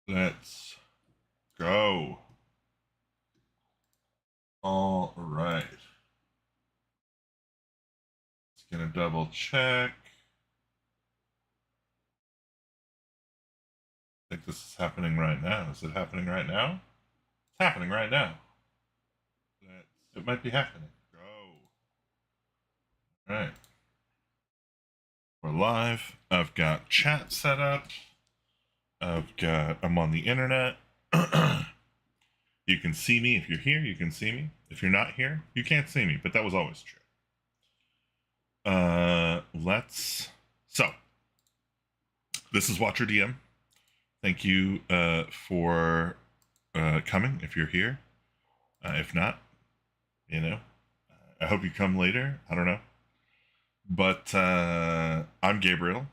Let's go. All right. Just gonna double check. I think this is happening right now. Is it happening right now? It's happening right now. It might be happening. Go. All right. We're live. I've got chat set up. I'm on the internet. You can see me. If you're here, you can see me. If you're not here, you can't see me, but that was always true. So this is Watcher DM. Thank you for coming if you're here. If not, I hope you come later. I don't know. But I'm Gabriel,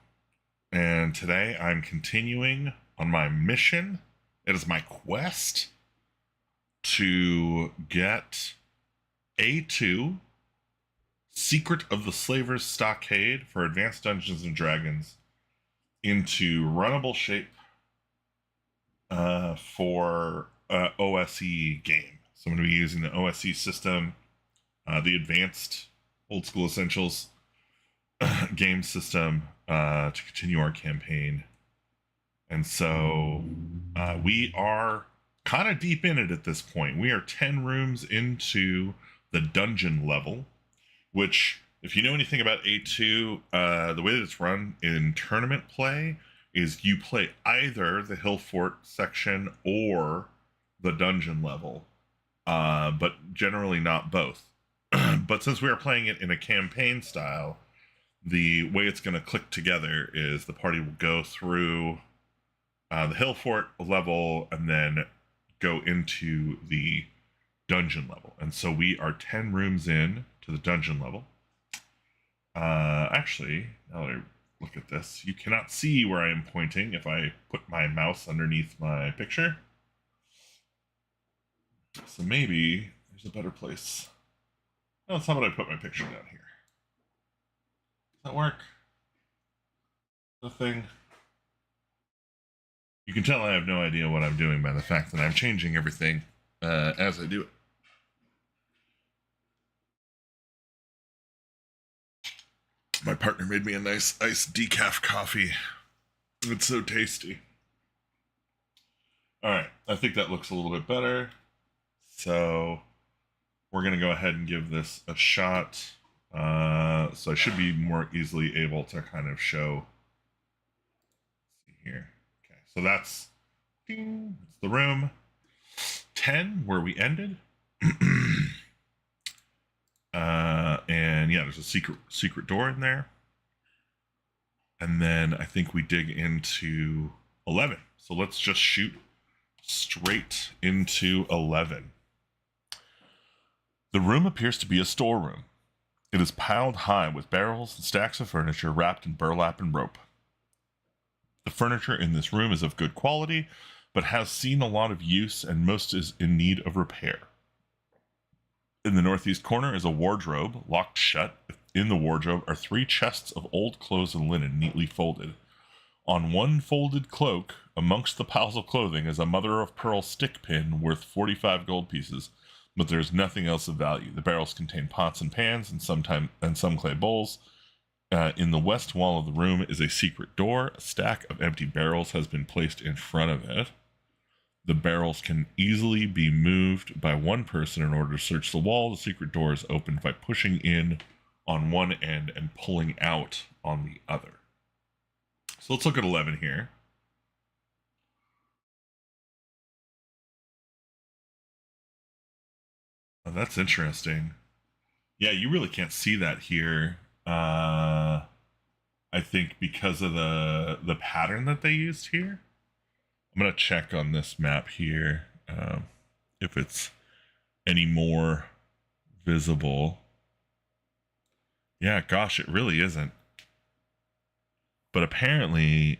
and today I'm continuing on my mission. It is my quest to get A2 Secret of the Slavers Stockade for Advanced Dungeons and Dragons into runnable shape for OSE game. So I'm going to be using the OSE system, the Advanced Old School Essentials game system to continue our campaign. And so we are kind of deep in it at this point. We are 10 rooms into the dungeon level, which, if you know anything about A2, the way that it's run in tournament play is you play either the Hill Fort section or the dungeon level, but generally not both. But since we are playing it in a campaign style, the way it's going to click together is the party will go through the Hill Fort level and then go into the dungeon level. And so we are 10 rooms in to the dungeon level. Actually, now that I look at this, you cannot see where I am pointing if I put my mouse underneath my picture. So maybe there's a better place. Oh, how about I put my picture down here? Does that work? The thing. You can tell I have no idea what I'm doing by the fact that I'm changing everything as I do it. My partner made me a nice iced decaf coffee. It's so tasty. All right, I think that looks a little bit better. So we're going to go ahead and give this a shot. So I should be more easily able to kind of show. Let's see here. Okay, so that's the room 10 where we ended. And yeah, there's a secret door in there. And then I think we dig into 11. So let's just shoot straight into 11. The room appears to be a storeroom. It is piled high with barrels and stacks of furniture wrapped in burlap and rope. The furniture in this room is of good quality, but has seen a lot of use and most is in need of repair. In the northeast corner is a wardrobe, locked shut. In the wardrobe are 3 chests of old clothes and linen neatly folded. On one folded cloak, amongst the piles of clothing, is a mother-of-pearl stick pin worth 45 gold pieces, but there is nothing else of value. The barrels contain pots and pans and some clay bowls. In the west wall of the room is a secret door. A stack of empty barrels has been placed in front of it. The barrels can easily be moved by one person in order to search the wall. The secret door is opened by pushing in on one end and pulling out on the other. So let's look at 11 here. Oh, that's interesting. Yeah, you really can't see that here. I think because of the pattern that they used here. I'm going to check on this map here if it's any more visible. Yeah, gosh, it really isn't. But apparently,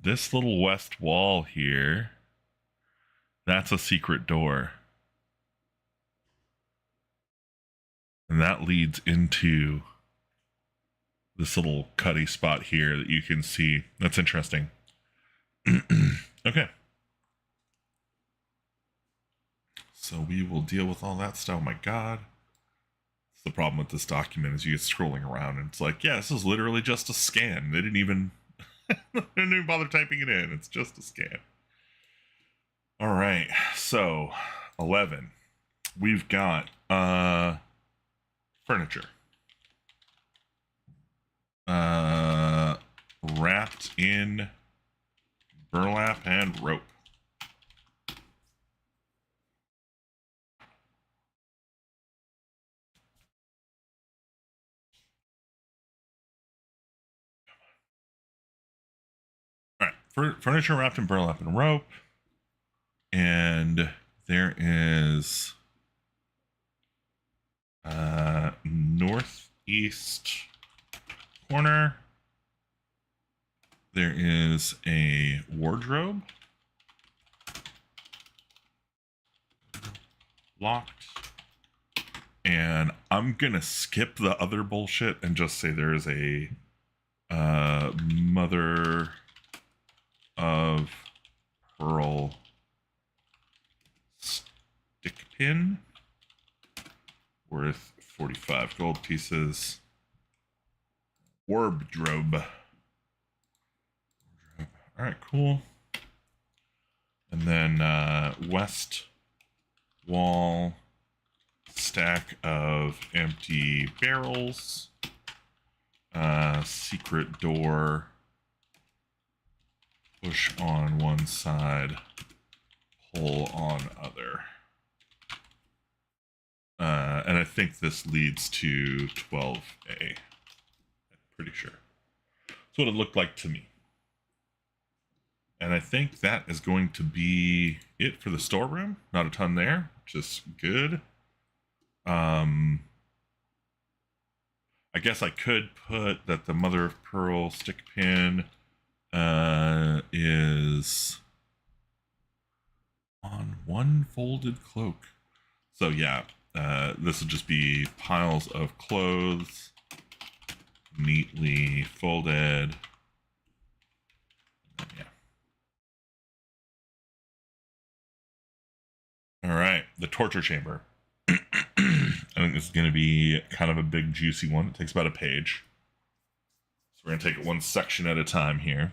this little west wall here, that's a secret door. And that leads into this little cutty spot here that you can see. That's interesting. Okay. So we will deal with all that stuff. Oh my god. The problem with this document is you get scrolling around and it's like, yeah, this is literally just a scan. They didn't even bother typing it in. It's just a scan. All right. So 11. We've got furniture. Wrapped in burlap and rope. All right, furniture wrapped in burlap and rope. And there is northeast corner. There is a wardrobe. Locked. And I'm going to skip the other bullshit and just say there is a mother of pearl stick pin worth 45 gold pieces. Wardrobe. All right, cool. And then west wall, stack of empty barrels, secret door, push on one side, pull on other. And I think this leads to 12A. I'm pretty sure. That's what it looked like to me. And I think that is going to be it for the storeroom. Not a ton there, which is good. I guess I could put that the mother of pearl stick pin is on one folded cloak. So yeah, this would just be piles of clothes neatly folded. Yeah. All right, the torture chamber. I think this is going to be kind of a big, juicy one. It takes about a page. So we're going to take it one section at a time here.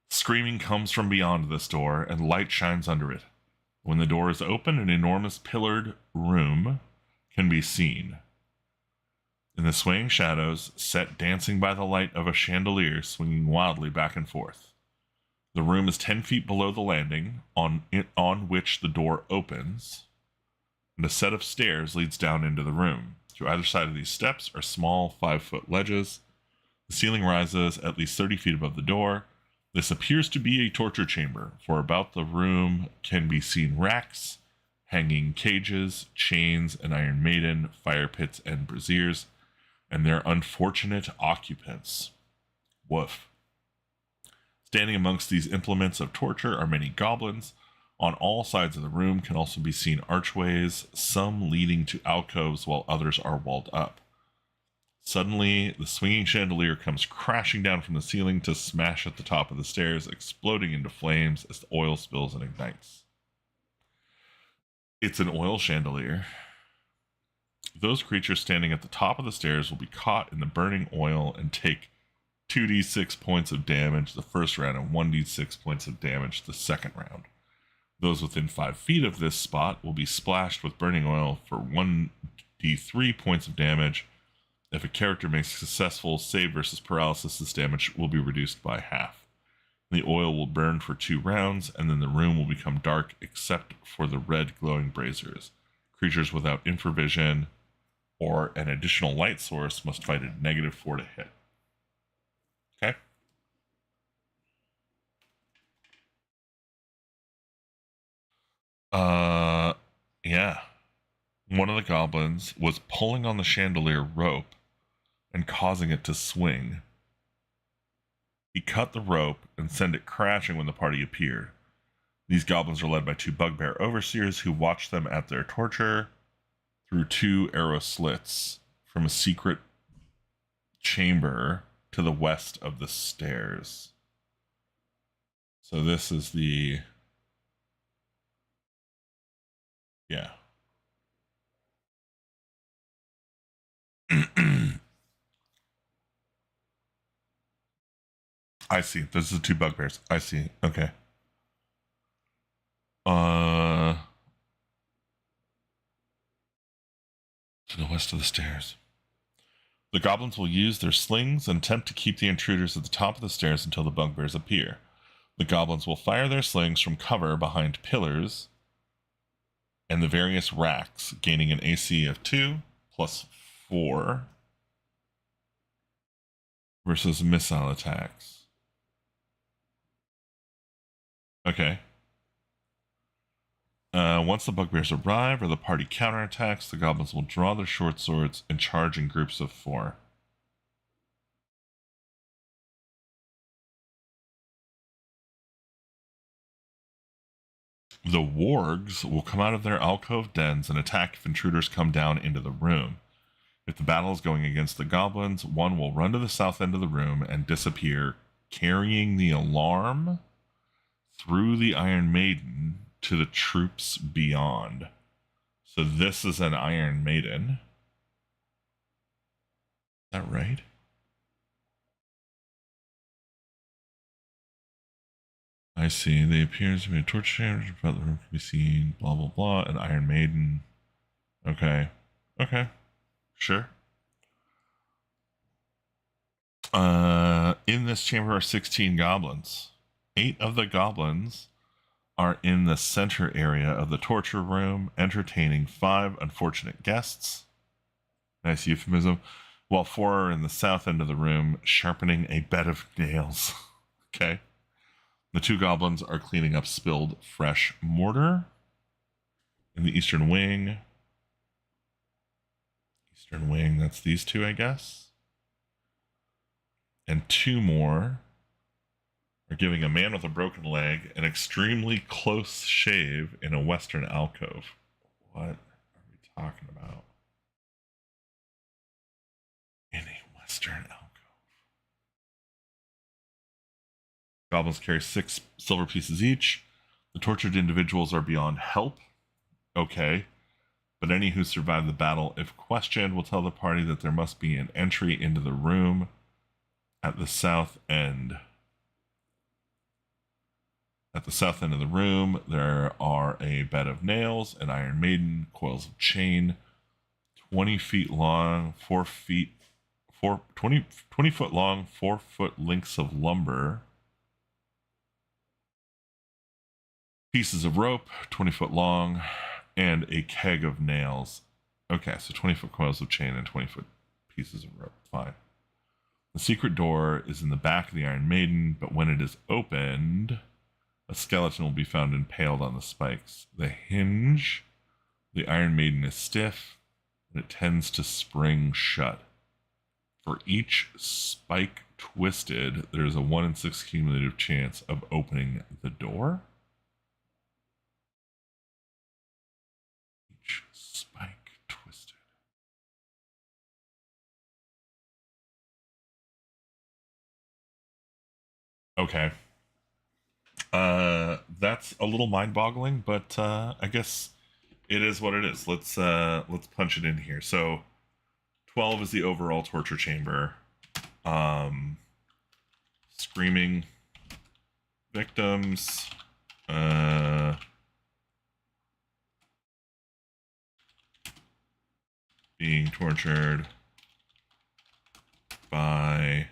Screaming comes from beyond this door, and light shines under it. When the door is open, an enormous pillared room can be seen. In the swaying shadows, set dancing by the light of a chandelier swinging wildly back and forth. The room is 10 feet below the landing on which the door opens, and a set of stairs leads down into the room. To either side of these steps are small 5-foot ledges. The ceiling rises at least 30 feet above the door. This appears to be a torture chamber, for about the room can be seen racks, hanging cages, chains, an Iron Maiden, fire pits, and braziers, and their unfortunate occupants. Woof. Standing amongst these implements of torture are many goblins. On all sides of the room can also be seen archways, some leading to alcoves while others are walled up. Suddenly, the swinging chandelier comes crashing down from the ceiling to smash at the top of the stairs, exploding into flames as the oil spills and ignites. It's an oil chandelier. Those creatures standing at the top of the stairs will be caught in the burning oil and take 2d6 points of damage the first round and 1d6 points of damage the second round. Those within 5 feet of this spot will be splashed with burning oil for 1d3 points of damage. If a character makes a successful save versus paralysis, this damage will be reduced by half. The oil will burn for 2 rounds, and then the room will become dark except for the red glowing braziers. Creatures without infravision or an additional light source must fight at -4 to hit. Okay? Yeah. One of the goblins was pulling on the chandelier rope and causing it to swing. He cut the rope and sent it crashing when the party appeared. These goblins are led by 2 bugbear overseers who watch them at their torture through 2 arrow slits from a secret chamber to the west of the stairs. So this is the... Yeah. I see. This is the two bugbears. I see. Okay. To the west of the stairs. The goblins will use their slings and attempt to keep the intruders at the top of the stairs until the bugbears appear. The goblins will fire their slings from cover behind pillars and the various racks, gaining an AC of 2 plus 4 versus missile attacks. Okay. Once the bugbears arrive or the party counterattacks, the goblins will draw their short swords and charge in groups of 4. The wargs will come out of their alcove dens and attack if intruders come down into the room. If the battle is going against the goblins, one will run to the south end of the room and disappear, carrying the alarm through the Iron Maiden to the troops beyond. So this is an Iron Maiden. Is that right? I see. They appear to be a torch chamber, but the room can be seen, blah, blah, blah, an Iron Maiden. Okay. Okay. Sure. In this chamber are 16 goblins. 8 of the goblins are in the center area of the torture room, entertaining 5 unfortunate guests. Nice euphemism. While 4 are in the south end of the room, sharpening a bed of nails. Okay. The 2 goblins are cleaning up spilled fresh mortar. In the eastern wing. Eastern wing, that's these 2, I guess. And 2 more are giving a man with a broken leg an extremely close shave in a western alcove. What are we talking about? In a western alcove. Goblins carry 6 silver pieces each. The tortured individuals are beyond help. Okay. But any who survive the battle, if questioned, will tell the party that there must be an entry into the room at the south end. At the south end of the room, there are a bed of nails, an Iron Maiden, coils of chain, 20 feet long, 20 foot long, 4 foot lengths of lumber, pieces of rope, 20 foot long, and a keg of nails. Okay, so 20 foot coils of chain and 20 foot pieces of rope. Fine. The secret door is in the back of the Iron Maiden, but when it is opened, a skeleton will be found impaled on the spikes. The hinge, the Iron Maiden is stiff, and it tends to spring shut. For each spike twisted, there is a 1 in 6 cumulative chance of opening the door. Each spike twisted. Okay. That's a little mind-boggling, but I guess it is what it is. Let's punch it in here. So 12 is the overall torture chamber. Screaming victims. Being tortured by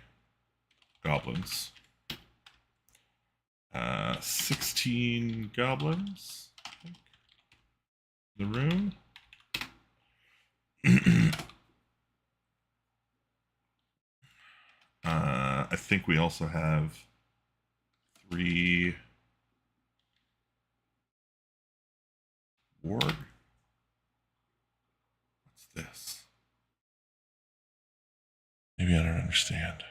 goblins. 16 goblins, I think, in the room. I think we also have 3 warg. What's this? Maybe I don't understand.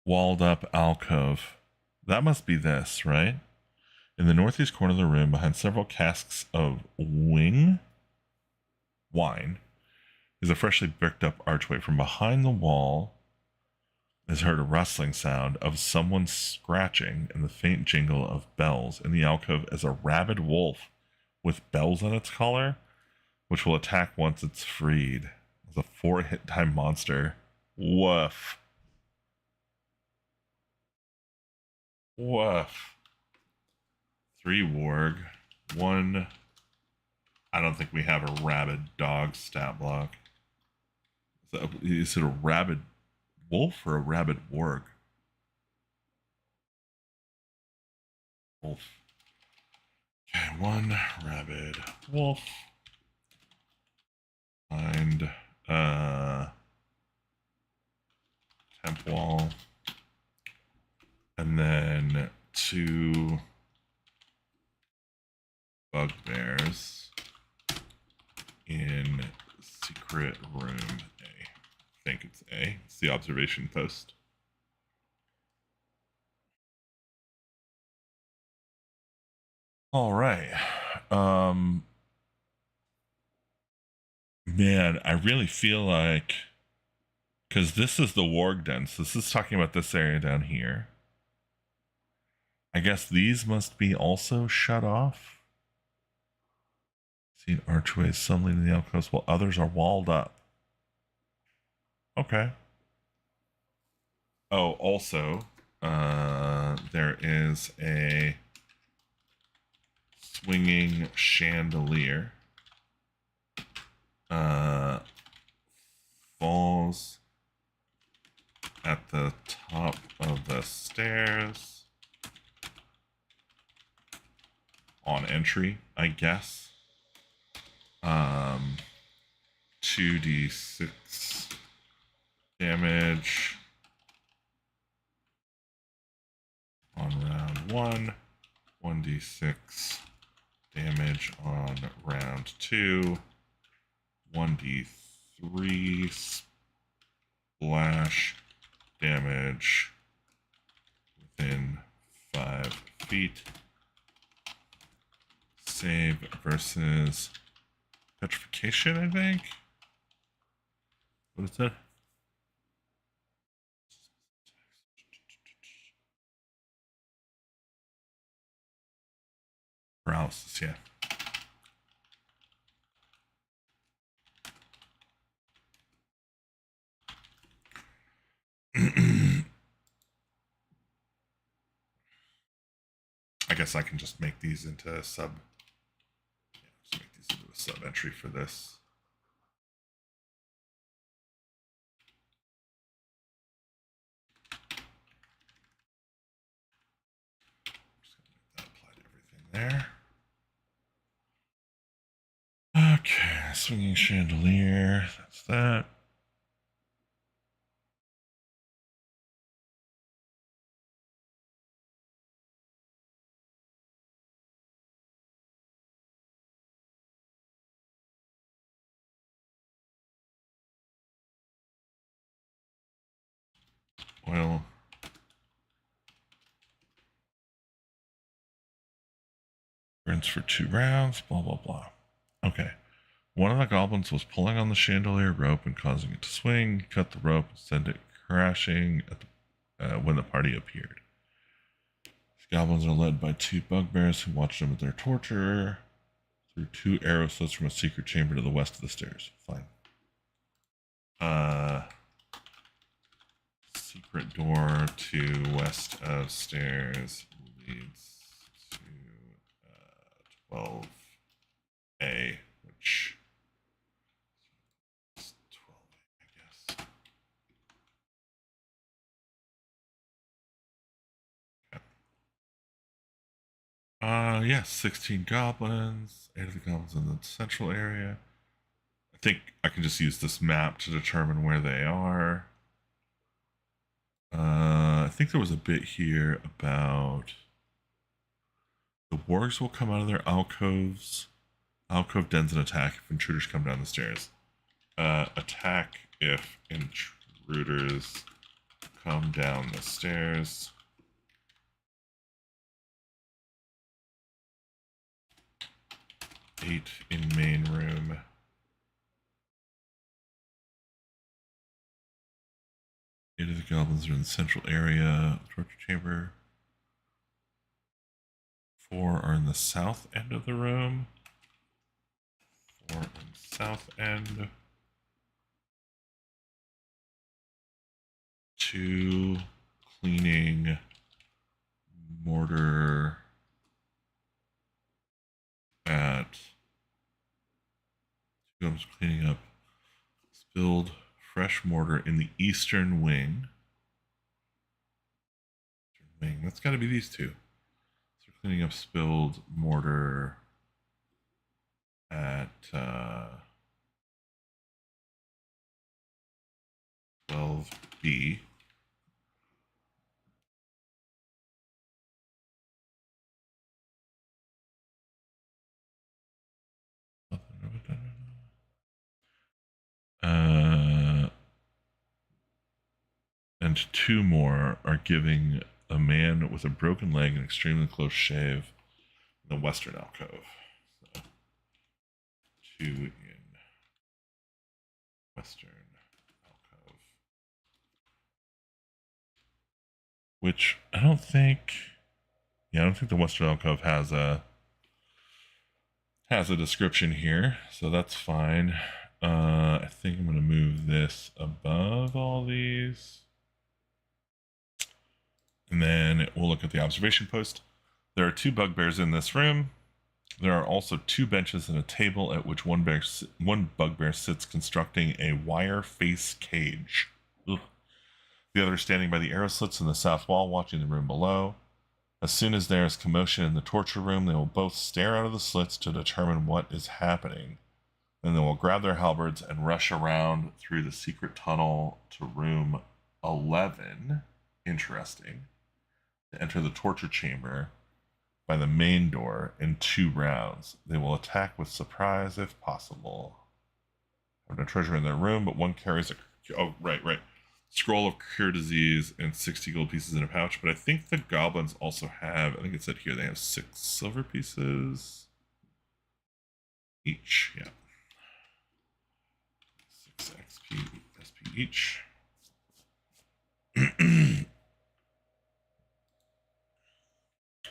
Walled up alcove. That must be this, right? In the northeast corner of the room, behind several casks of wine, is a freshly bricked up archway. From behind the wall, is heard a rustling sound of someone scratching and the faint jingle of bells in the alcove as a rabid wolf with bells on its collar, which will attack once it's freed. It's a 4-hit time monster. Woof. Woof. 3 warg. 1. I don't think we have a rabid dog stat block. Is it a rabid wolf or a rabid warg? Wolf. Okay, 1 rabid wolf. Find temp wall. And then 2 bugbears in secret room A. I think it's A. It's the observation post. All right. Man, I really feel like, because this is the warg den, so this is talking about this area down here. I guess these must be also shut off. See archways, some leading to the alcoves, while others are walled up. Okay. Oh, also, there is a swinging chandelier. Falls at the top of the stairs on entry, I guess. 2d6 damage on round 1, 1d6 damage on round 2, 1d3 splash damage within 5 feet. Save versus petrification, I think. What is that? Paralysis, yeah. I guess I can just make these into a sub. Yeah, just make these into a sub entry for this. Just gonna make that apply to everything there. Okay, swinging chandelier. That's that. Well, rinse for 2 rounds, blah, blah, blah. Okay. One of the goblins was pulling on the chandelier rope and causing it to swing, cut the rope, and send it crashing at when the party appeared. These goblins are led by 2 bugbears who watched them at their torture through 2 arrow slits from a secret chamber to the west of the stairs. Fine. Secret door to west of stairs leads to 12A, which is 12A, I guess. Yeah, 16 goblins, 8 of the goblins in the central area. I think I can just use this map to determine where they are. I think there was a bit here about the wargs will come out of their alcoves. Alcove dens and attack if intruders come down the stairs. Attack if intruders come down the stairs. Eight in main room. 8 of the goblins are in the central area. Torture chamber. 4 are in the south end of the room. 4 in the south end. 2 cleaning mortar at 2 goblins cleaning up spilled fresh mortar in the eastern wing. That's got to be these 2. So we're cleaning up spilled mortar at 12B. And 2 more are giving a man with a broken leg an extremely close shave in the western alcove. So 2 in western alcove. Which I don't think the western alcove has a description here, so that's fine. I think I'm going to move this above all these. And then we'll look at the observation post. There are 2 bugbears in this room. There are also 2 benches and a table at which one bugbear sits constructing a wire face cage. Ugh. The other is standing by the arrow slits in the south wall, watching the room below. As soon as there is commotion in the torture room, they will both stare out of the slits to determine what is happening. Then they will grab their halberds and rush around through the secret tunnel to room 11. Interesting. To enter the torture chamber by the main door in 2 rounds. They will attack with surprise if possible. Have no treasure in their room, but one carries a... Oh, right. Scroll of cure disease and 60 gold pieces in a pouch. But I think the goblins also have... I think it said here they have 6 silver pieces each. Yeah. 6 SP each.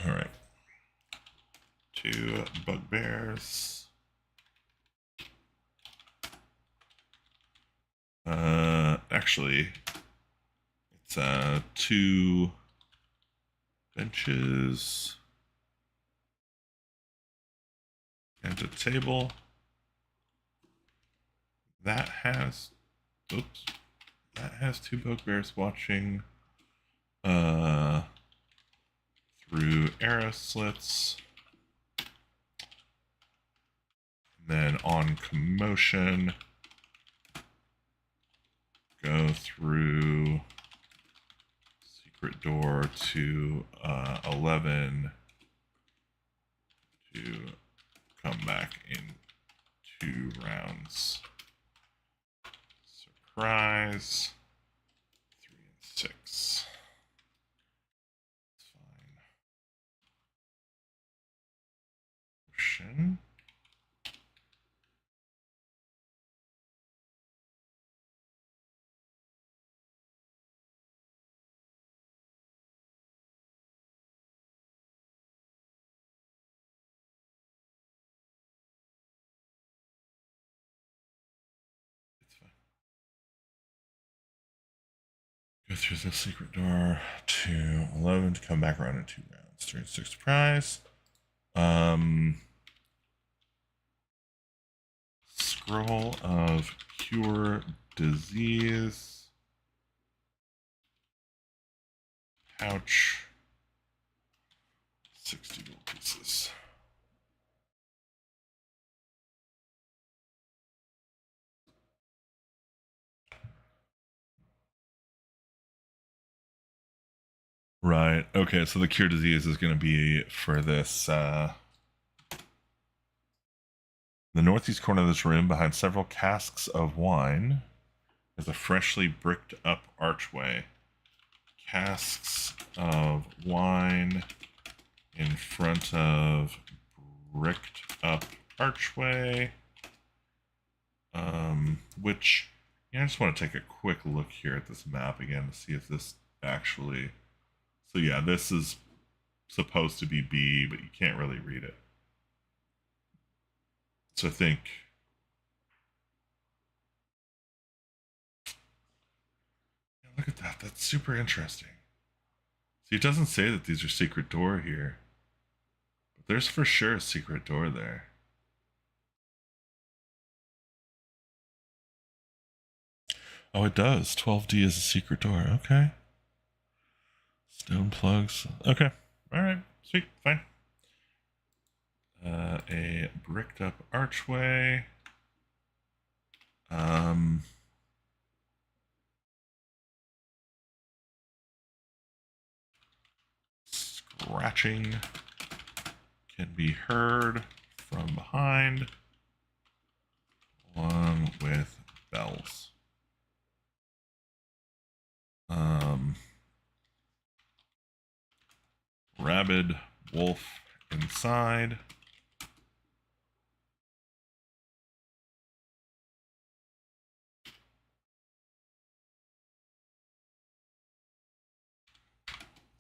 All right. 2 bugbears. Actually, it's 2 benches and a table. That has 2 bugbears watching through arrow slits. And then on commotion, go through secret door to 11 to come back in 2 rounds. Surprise. 3 and 6. That's fine. Motion. Go through the secret door to 11 to come back around in 2 rounds. 3 and 6 surprise. Scroll of cure disease. Pouch. 60 gold pieces. Right. Okay, so the cure disease is going to be for this. The northeast corner of this room, behind several casks of wine, is a freshly bricked up archway. Casks of wine in front of bricked up archway, which Yeah, I just want to take a quick look here at this map again to see if this actually... So yeah, this is supposed to be B, but you can't really read it. So I think... Yeah, look at that. That's super interesting. See, it doesn't say that these are secret door here. But there's for sure a secret door there. Oh, it does. 12D is a secret door. Okay. Stone plugs. Okay. All right. Sweet. Fine. A bricked up archway. Scratching can be heard from behind, along with bells. Rabid wolf inside.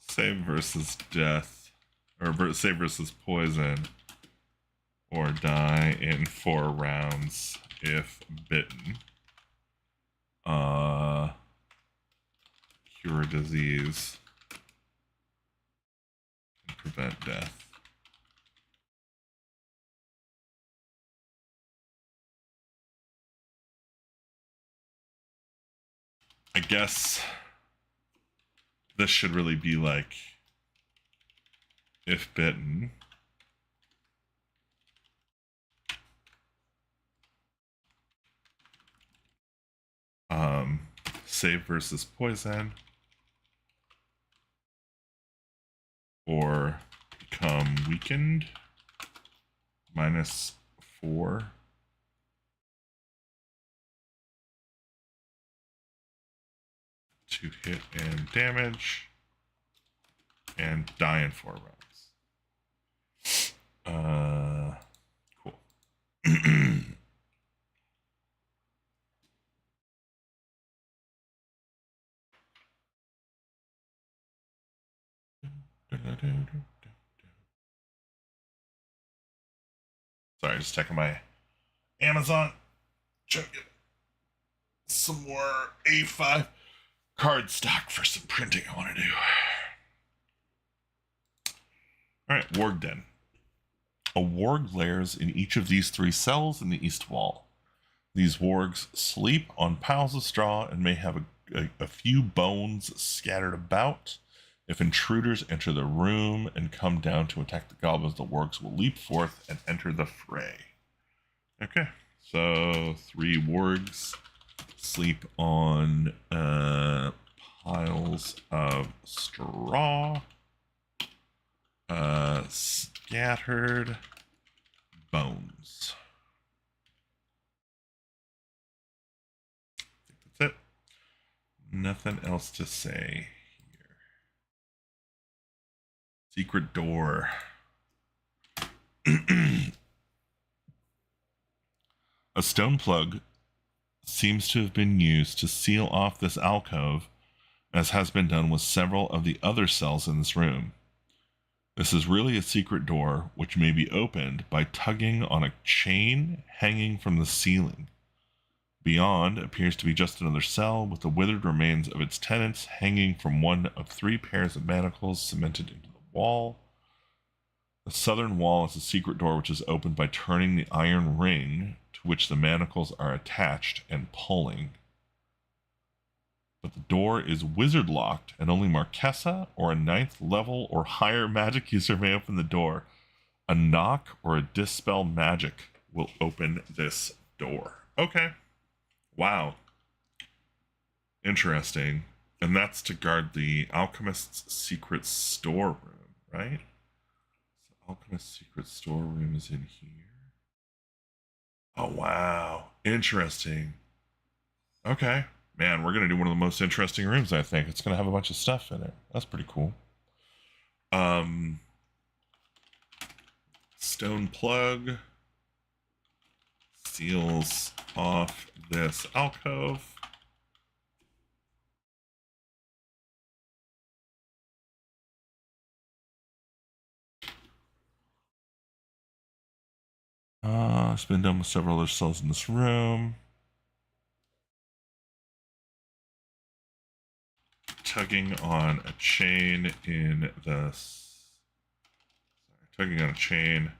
Save versus death, or save versus poison, or die in 4 rounds if bitten. Cure disease and prevent death. I guess this should really be like if bitten. Save versus poison, or become weakened, -4. To hit and damage, and die in 4 rounds. Cool. Sorry, just checking my Amazon. Trying to get some more A5 card stock for some printing I want to do. All right, Warg Den. A warg lairs in each of these 3 cells in the east wall. These wargs sleep on piles of straw and may have a few bones scattered about. If intruders enter the room and come down to attack the goblins, the wargs will leap forth and enter the fray. Okay, so 3 wargs sleep on piles of straw, scattered bones. I think that's it. Nothing else to say here. Secret door. A stone plug seems to have been used to seal off this alcove, as has been done with several of the other cells in this room. This is really a secret door which may be opened by tugging on a chain hanging from the ceiling. Beyond appears to be just another cell with the withered remains of its tenants hanging from one of 3 pairs of manacles cemented into the wall. The southern wall is a secret door which is opened by turning the iron ring to which the manacles are attached and pulling. But the door is wizard locked, and only Marquesa or a 9th level or higher magic user may open the door. A knock or a dispel magic will open this door. Okay. Wow. Interesting. And that's to guard the alchemist's secret storeroom, right? So alchemist's secret storeroom is in here. Oh, wow. Interesting. Okay. Man, we're going to do one of the most interesting rooms, I think. It's going to have a bunch of stuff in it. That's pretty cool. Stone plug seals off this alcove. It's been done with several other cells in this room. Tugging on a chain tugging on a chain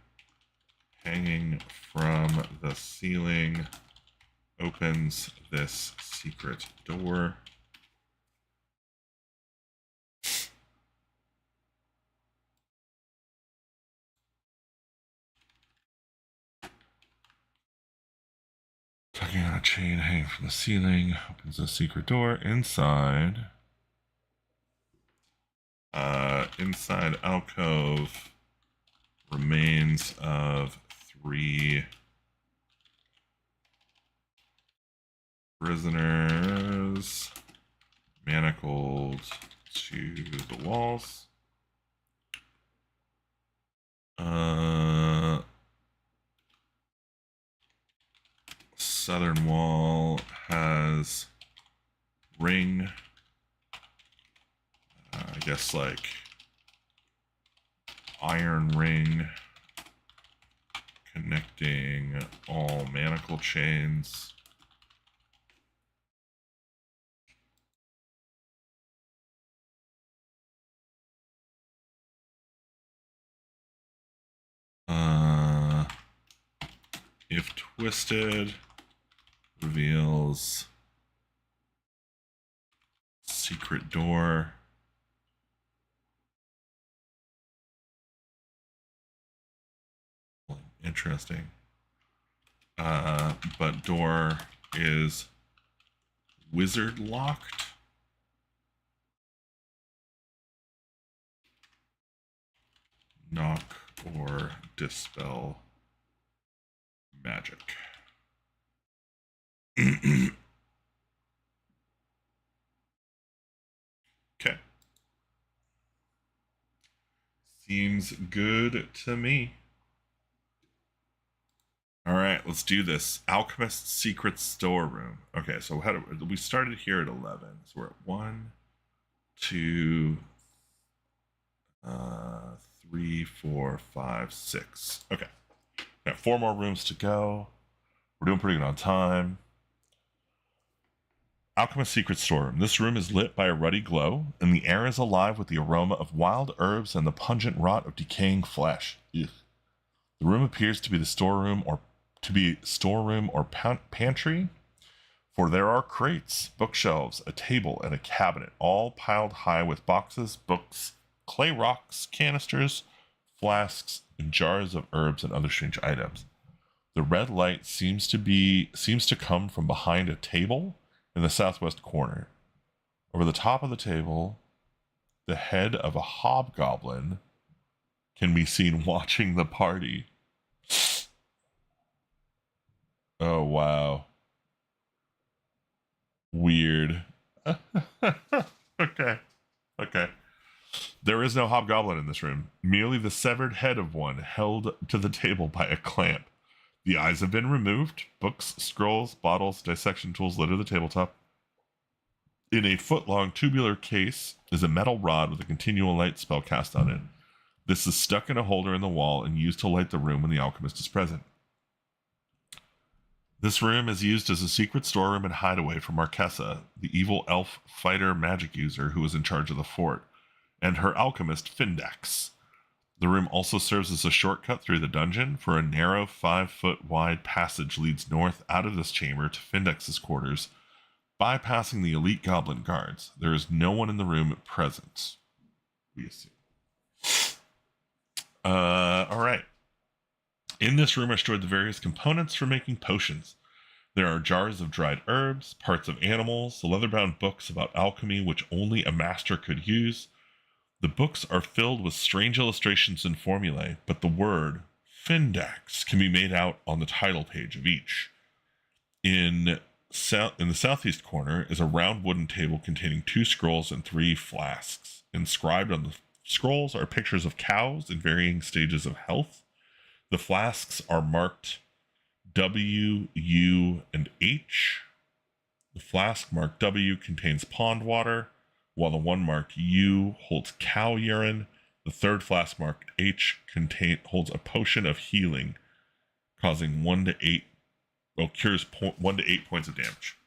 hanging from the ceiling opens this secret door. Tugging on a chain hanging from the ceiling opens a secret door. Inside alcove, remains of 3 prisoners manacled to the walls. Southern wall has ring, I guess like iron ring connecting all manacle chains. If twisted, reveals secret door. Interesting. But door is wizard locked. Knock or dispel magic. Okay. Seems good to me. All right, let's do this. Alchemist's secret storeroom. Okay, so we started here at 11. So we're at 1, 2, 3, 4, 5, 6. Okay. Got 4 more rooms to go. We're doing pretty good on time. Alchemist's secret storeroom. This room is lit by a ruddy glow, and the air is alive with the aroma of wild herbs and the pungent rot of decaying flesh. Ugh. The room appears to be the storeroom or pantry, for there are crates, bookshelves, a table, and a cabinet, all piled high with boxes, books, clay rocks, canisters, flasks, and jars of herbs and other strange items. The red light seems to come from behind a table in the southwest corner. Over the top of the table, the head of a hobgoblin can be seen watching the party. Oh, wow. Weird. Okay. There is no hobgoblin in this room, merely the severed head of one held to the table by a clamp. The eyes have been removed. Books, scrolls, bottles, dissection tools litter the tabletop. In a foot-long tubular case is a metal rod with a continual light spell cast on it. This is stuck in a holder in the wall and used to light the room when the alchemist is present. This room is used as a secret storeroom and hideaway for Marquesa, the evil elf fighter magic user who was in charge of the fort, and her alchemist Findax. The room also serves as a shortcut through the dungeon, for a narrow 5-foot wide passage leads north out of this chamber to Findax's quarters, bypassing the elite goblin guards. There is no one in the room present, we assume. All right. In this room are stored the various components for making potions. There are jars of dried herbs, parts of animals, leather-bound books about alchemy which only a master could use. The books are filled with strange illustrations and formulae, but the word Findax can be made out on the title page of each. In the southeast corner is a round wooden table containing 2 scrolls and 3 flasks. Inscribed on the scrolls are pictures of cows in varying stages of health. The flasks are marked W, U, and H. The flask marked W contains pond water, while the one marked U holds cow urine. The third flask marked H holds a potion of healing causing 1 to 8, well, cures 1 to 8 points of damage.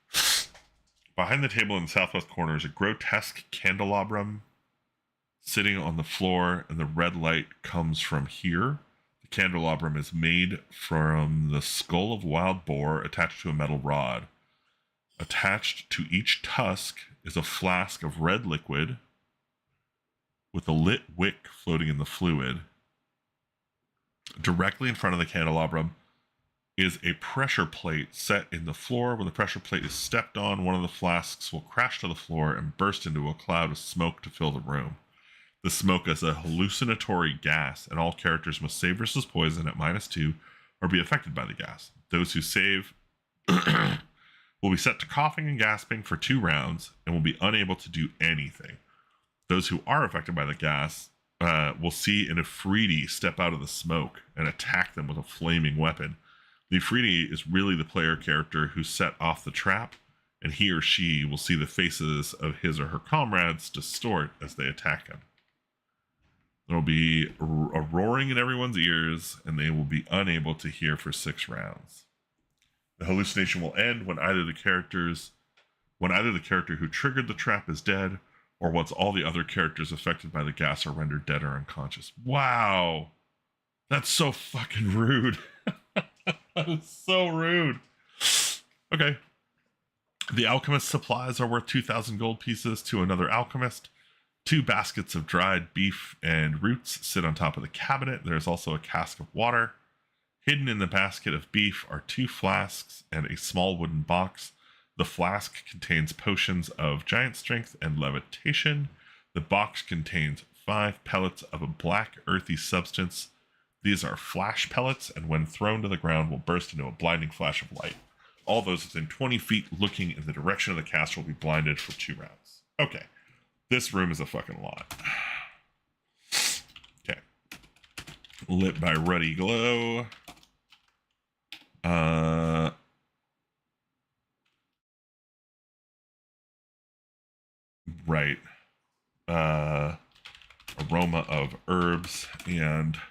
Behind the table in the southwest corner is a grotesque candelabrum sitting on the floor, and the red light comes from here. The candelabrum is made from the skull of wild boar attached to a metal rod. Attached to each tusk is a flask of red liquid with a lit wick floating in the fluid. Directly in front of the candelabrum is a pressure plate set in the floor. When the pressure plate is stepped on, one of the flasks will crash to the floor and burst into a cloud of smoke to fill the room. The smoke is a hallucinatory gas, and all characters must save versus poison at -2 or be affected by the gas. Those who save will be set to coughing and gasping for 2 rounds and will be unable to do anything. Those who are affected by the gas will see an Ifriti step out of the smoke and attack them with a flaming weapon. The Ifriti is really the player character who set off the trap, and he or she will see the faces of his or her comrades distort as they attack him. There will be a roaring in everyone's ears, and they will be unable to hear for 6 rounds. The hallucination will end when either the character who triggered the trap is dead, or once all the other characters affected by the gas are rendered dead or unconscious. Wow! That's so fucking rude. That is so rude. Okay. The alchemist's supplies are worth 2,000 gold pieces to another alchemist. 2 baskets of dried beef and roots sit on top of the cabinet. There's also a cask of water. Hidden in the basket of beef are 2 flasks and a small wooden box. The flask contains potions of giant strength and levitation. The box contains 5 pellets of a black, earthy substance. These are flash pellets, and when thrown to the ground will burst into a blinding flash of light. All those within 20 feet looking in the direction of the caster will be blinded for 2 rounds. Okay. This room is a fucking lot. Okay. Lit by ruddy glow. Right. Aroma of herbs and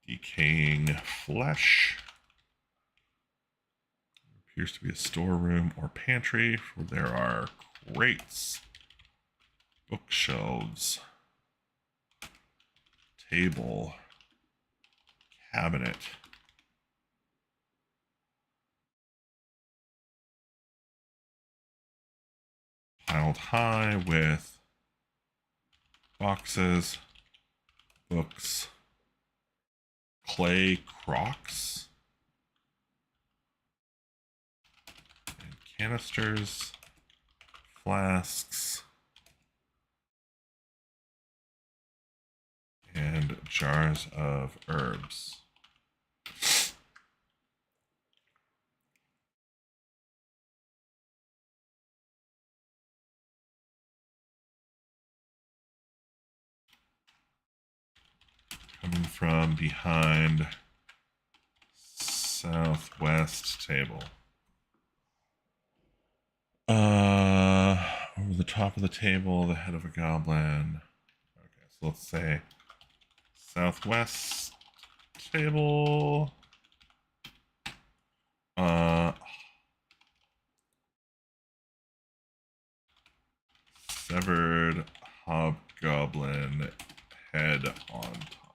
decaying flesh. Appears to be a storeroom or pantry where there are crates, bookshelves, table, cabinet. Piled high with boxes, books, clay crocks, and canisters, flasks, and jars of herbs. Coming from behind southwest table. Over the top of the table, the head of a goblin. Okay, so let's say southwest table. Severed hobgoblin head on top.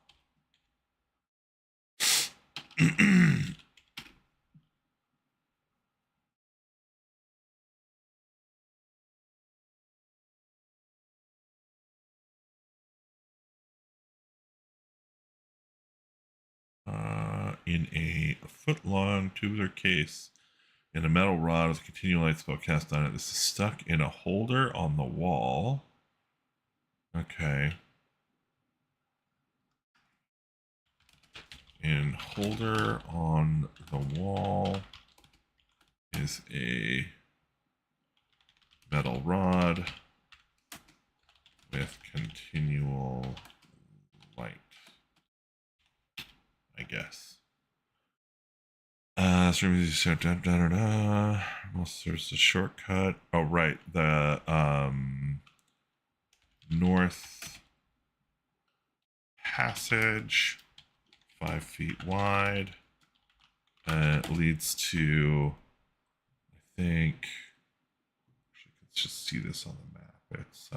In a foot-long tubular case in a metal rod with a continual light spell cast on it. This is stuck in a holder on the wall. Okay. In holder on the wall is a metal rod with continual light, I guess. There's a shortcut. Oh, right. The north passage, 5 feet wide. leads to, I think, let's just see this on the map. It's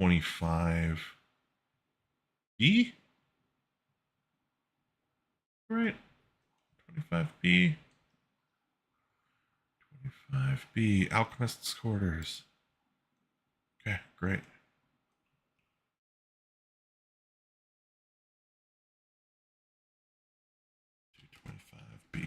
25B, right? 25B. 25B, Alchemist's Quarters. Okay, great. B.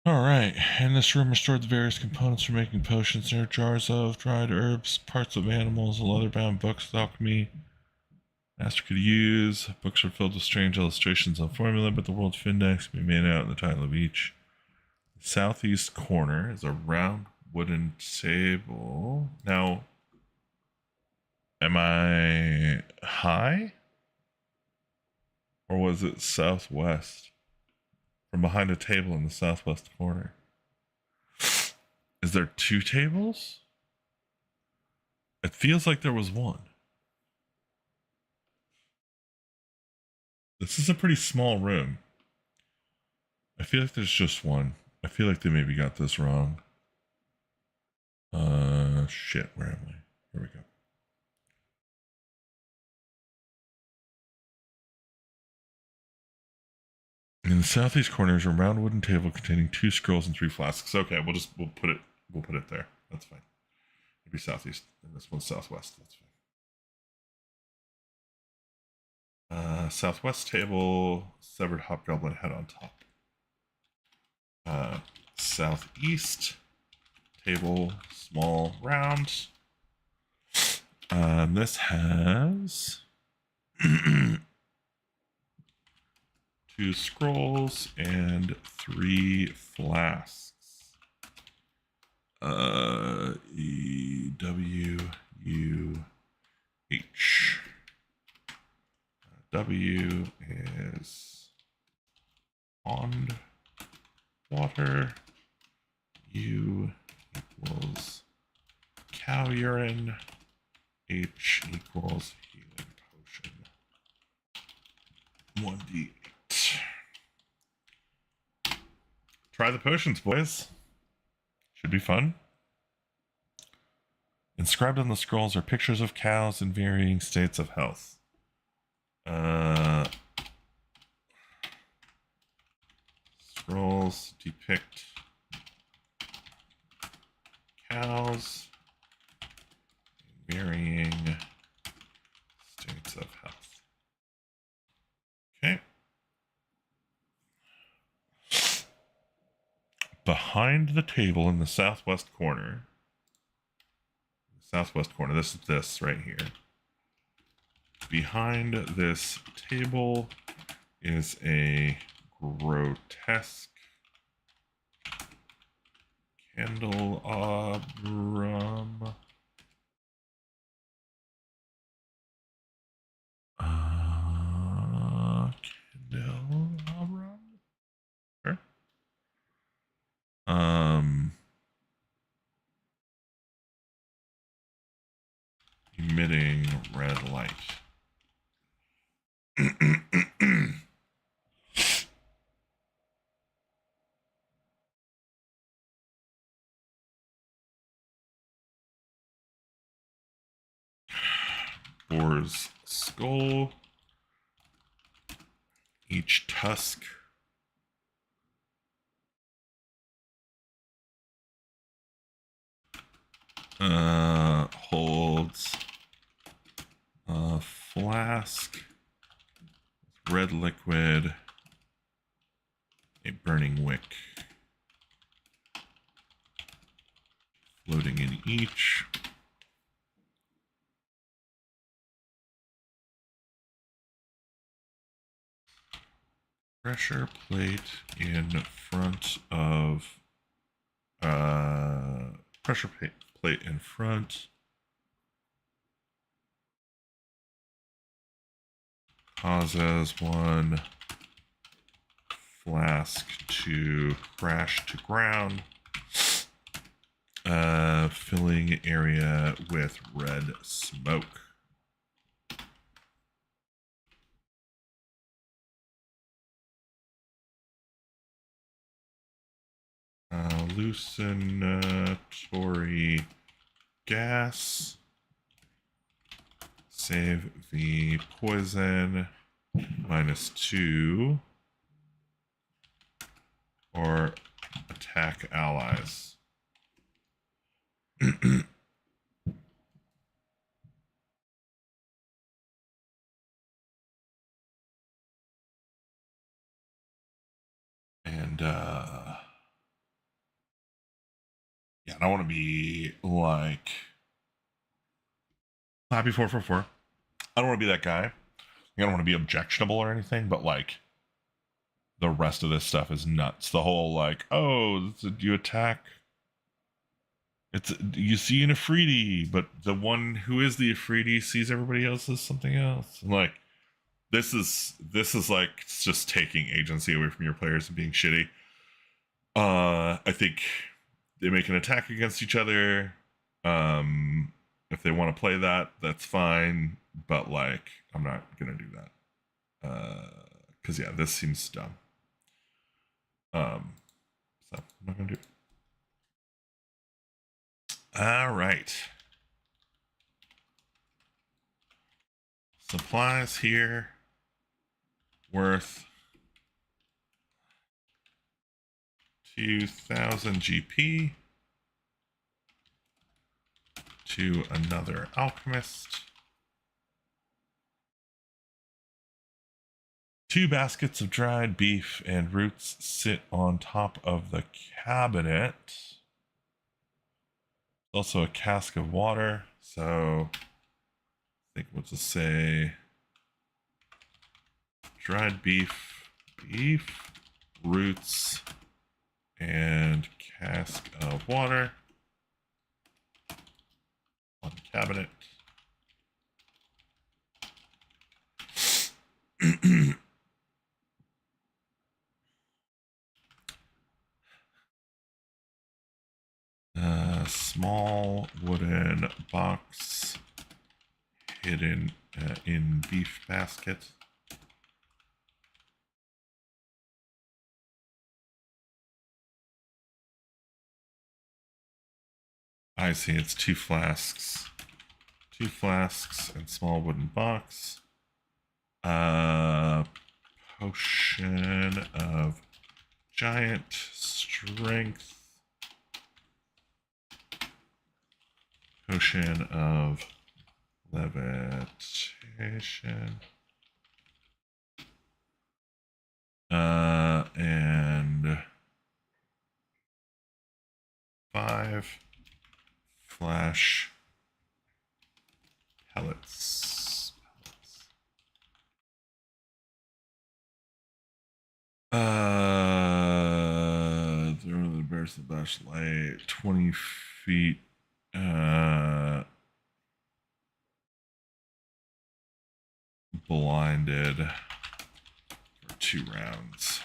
All right, in this room are stored the various components for making potions. There are jars of dried herbs, parts of animals, leather-bound books with alchemy master could use. Books are filled with strange illustrations on formula, but the world's index can be made out in the title of each. The southeast corner is a round wooden table. Now, am I high? Or was it southwest? From behind a table in the southwest corner. Is there two tables? It feels like there was one. This is a pretty small room. I feel like there's just one. I feel like they maybe got this wrong. Shit, where am I? Here we go. In the southeast corner is a round wooden table containing 2 scrolls and 3 flasks. Okay, we'll put it there. That's fine. Maybe southeast, and this one's southwest. That's fine. Southwest table, severed hobgoblin head on top. Southeast table, small round. This has 2 scrolls and 3 flasks. E W U H. W is pond water. U equals cow urine. H equals healing potion. 1d8. Try the potions, boys. Should be fun. Inscribed on the scrolls are pictures of cows in varying states of health. Scrolls depict cows in varying states of health. Okay. Behind the table in the southwest corner, this is this right here. Behind this table is a grotesque candelabrum. Candelabrum? Sure. Emitting red light. Boar's skull. Each tusk holds a flask with red liquid, a burning wick floating in each. Pressure plate in front of pressure plate in front causes one flask to crash to ground, filling area with red smoke. Hallucinatory gas. Save the poison -2 or attack allies. And yeah, I don't want to be like happy 444. I don't want to be that guy. I don't want to be objectionable or anything, but like the rest of this stuff is nuts. The whole like, oh, you attack. You see an Afridi, but the one who is the Afridi sees everybody else as something else. And like this is like it's just taking agency away from your players and being shitty. I think they make an attack against each other. If they want to play that, that's fine. But like, I'm not gonna do that. Because yeah, this seems dumb. So I'm not gonna do it. All right. Supplies here worth 2,000 GP to another alchemist. 2 baskets of dried beef and roots sit on top of the cabinet. Also a cask of water. So I think we'll just say dried beef, roots, and cask of water on the cabinet. Small wooden box hidden in beef basket. I see, it's 2 flasks. 2 flasks and small wooden box. Potion of giant strength. Potion of levitation. And 5 flash pellets. The bears the best light 20 feet. Blinded for 2 rounds.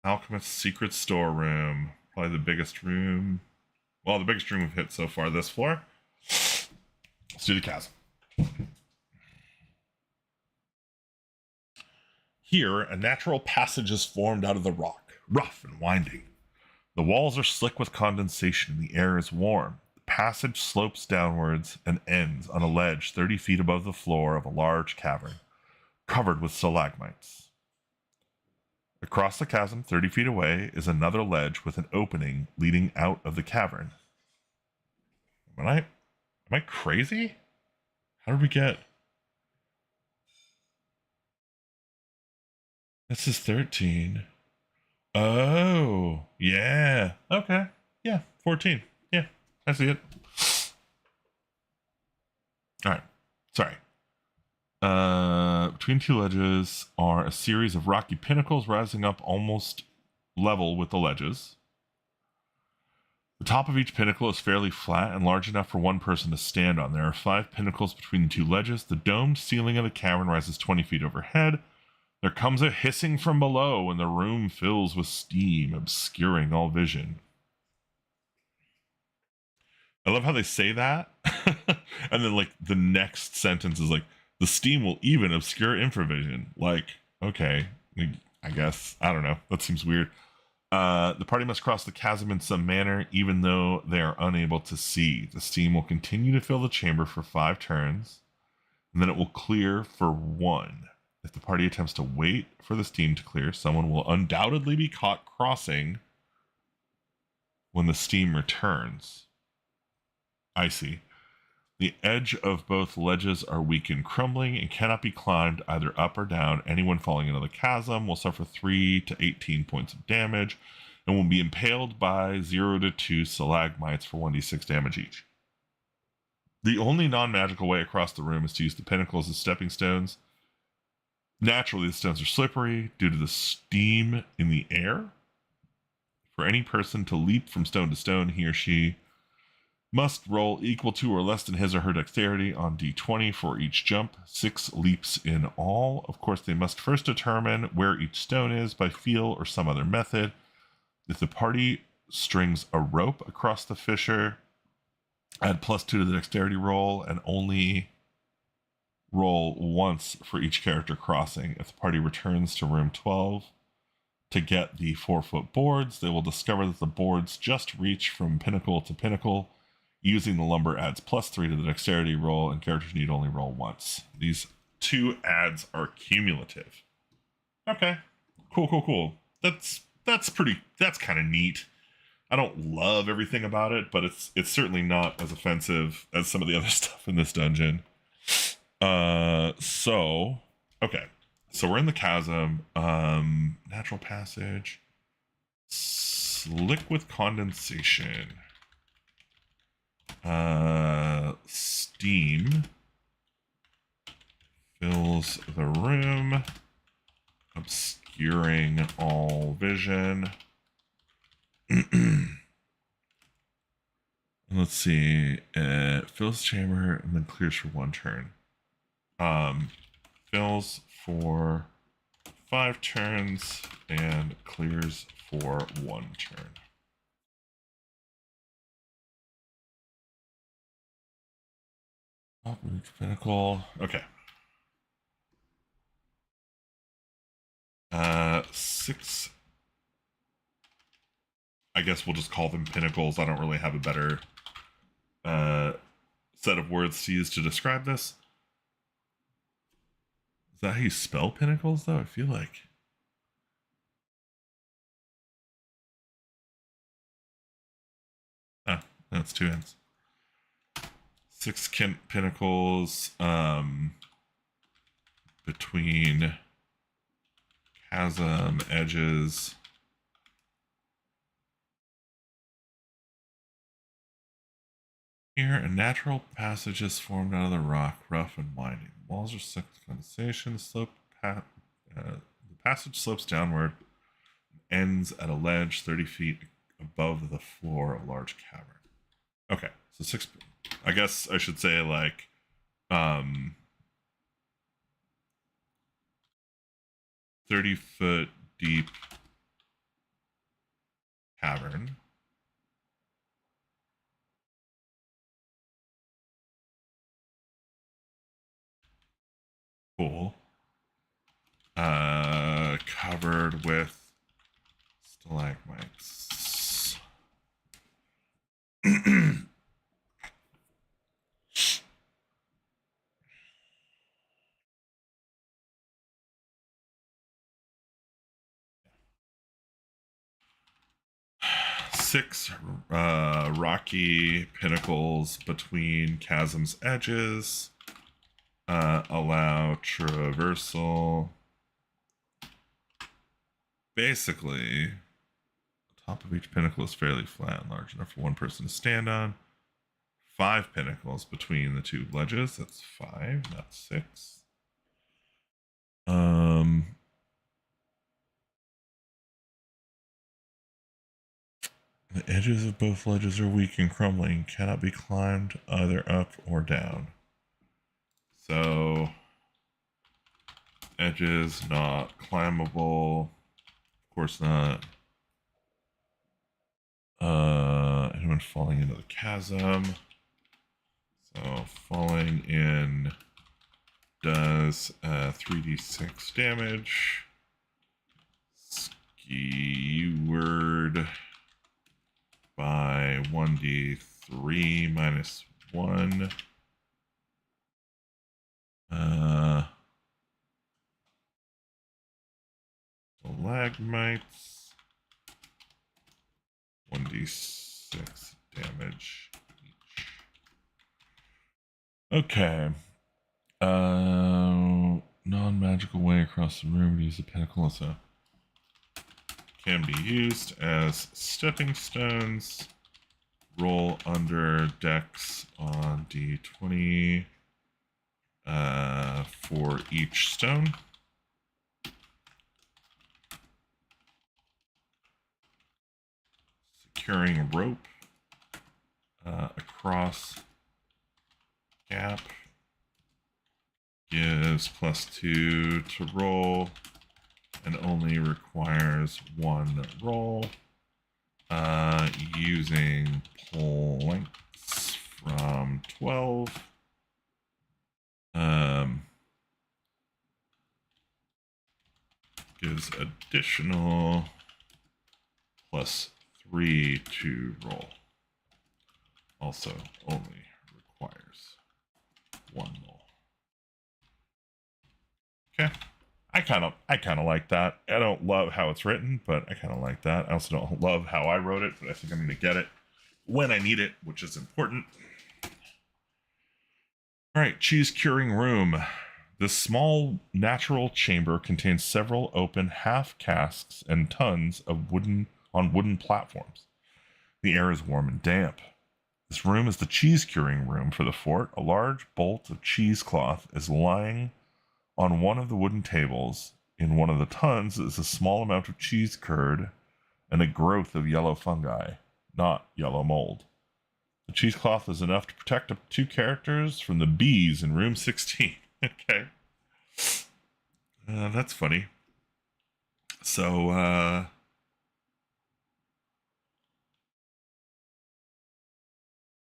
Alchemist's secret storeroom. Probably the biggest room. Well, the biggest room we've hit so far this floor. Let's do the chasm. Here, a natural passage is formed out of the rock, rough and winding. The walls are slick with condensation and the air is warm. The passage slopes downwards and ends on a ledge 30 feet above the floor of a large cavern, covered with stalagmites. Across the chasm, 30 feet away, is another ledge with an opening leading out of the cavern. Am I crazy? How did we get... This is 13. Oh, yeah. Okay. Yeah, 14. Yeah, I see it. All right. Sorry. Between 2 ledges are a series of rocky pinnacles rising up almost level with the ledges. The top of each pinnacle is fairly flat and large enough for one person to stand on. There are 5 pinnacles between the 2 ledges. The domed ceiling of the cavern rises 20 feet overhead. There comes a hissing from below, and the room fills with steam, obscuring all vision. I love how they say that. And then, like, the next sentence is like, the steam will even obscure infravision. Like, okay, I guess. I don't know. That seems weird. The party must cross the chasm in some manner, even though they are unable to see. The steam will continue to fill the chamber for 5 turns, and then it will clear for 1. If the party attempts to wait for the steam to clear, someone will undoubtedly be caught crossing when the steam returns. I see. The edge of both ledges are weak and crumbling and cannot be climbed either up or down. Anyone falling into the chasm will suffer 3 to 18 points of damage and will be impaled by 0 to 2 stalagmites for 1d6 damage each. The only non-magical way across the room is to use the pinnacles as stepping stones. Naturally, the stones are slippery due to the steam in the air. For any person to leap from stone to stone, he or she must roll equal to or less than his or her dexterity on d20 for each jump, 6 leaps in all. Of course, they must first determine where each stone is by feel or some other method. If the party strings a rope across the fissure, add +2 to the dexterity roll and only roll once for each character crossing. If the party returns to room 12 to get the 4-foot boards, they will discover that the boards just reach from pinnacle to pinnacle. Using the lumber adds +3 to the dexterity roll, and characters need only roll once. These 2 adds are cumulative. Okay, cool. That's kind of neat. I don't love everything about it, but it's certainly not as offensive as some of the other stuff in this dungeon. So we're in the chasm. Natural passage. Slick with condensation. Steam fills the room, obscuring all vision. Let's see. Fills the chamber and then clears for 1 turn. Fills for 5 turns and clears for 1 turn. Pinnacle. Okay. 6. I guess we'll just call them pinnacles. I don't really have a better set of words to use to describe this. Is that how you spell pinnacles, though? I feel like. That's 2 ends. 6 pinnacles between chasm edges. Here, a natural passage is formed out of the rock, rough and winding. The walls are stuck with condensation. The passage slopes downward and ends at a ledge 30 feet above the floor of a large cavern. Okay, so 6. I guess I should say, like, 30-foot deep cavern. Cool. Covered with stalagmites. 6 rocky pinnacles between chasm's edges allow traversal. Basically, the top of each pinnacle is fairly flat and large enough for one person to stand on. 5 pinnacles between the 2 ledges. That's 5, not 6. The edges of both ledges are weak and crumbling, cannot be climbed either up or down. So, edges not climbable. Of course not. Anyone falling into the chasm. So, falling in does 3d6 damage. Skewered by 1d3 minus 1. Stalagmites. 1d6 damage each. Okay. Non-magical way across the room to use the pinnacle also can be used as stepping stones. Roll under dex on d20 for each stone. Securing rope across gap gives +2 to roll and only requires 1 roll. Using planks from 12. Gives additional +3 to roll. Also only requires 1 roll. Okay. I kind of like that. I don't love how it's written, but I kind of like that. I also don't love how I wrote it, but I think I'm going to get it when I need it, which is important. All right, cheese curing room. This small natural chamber contains several open half casks and tons of wooden platforms. The air is warm and damp. This room is the cheese curing room for the fort. A large bolt of cheesecloth is lying on one of the wooden tables. In one of the tons is a small amount of cheese curd and a growth of yellow fungi, not yellow mold. The cheesecloth is enough to protect up to 2 characters from the bees in room 16. Okay. That's funny. So,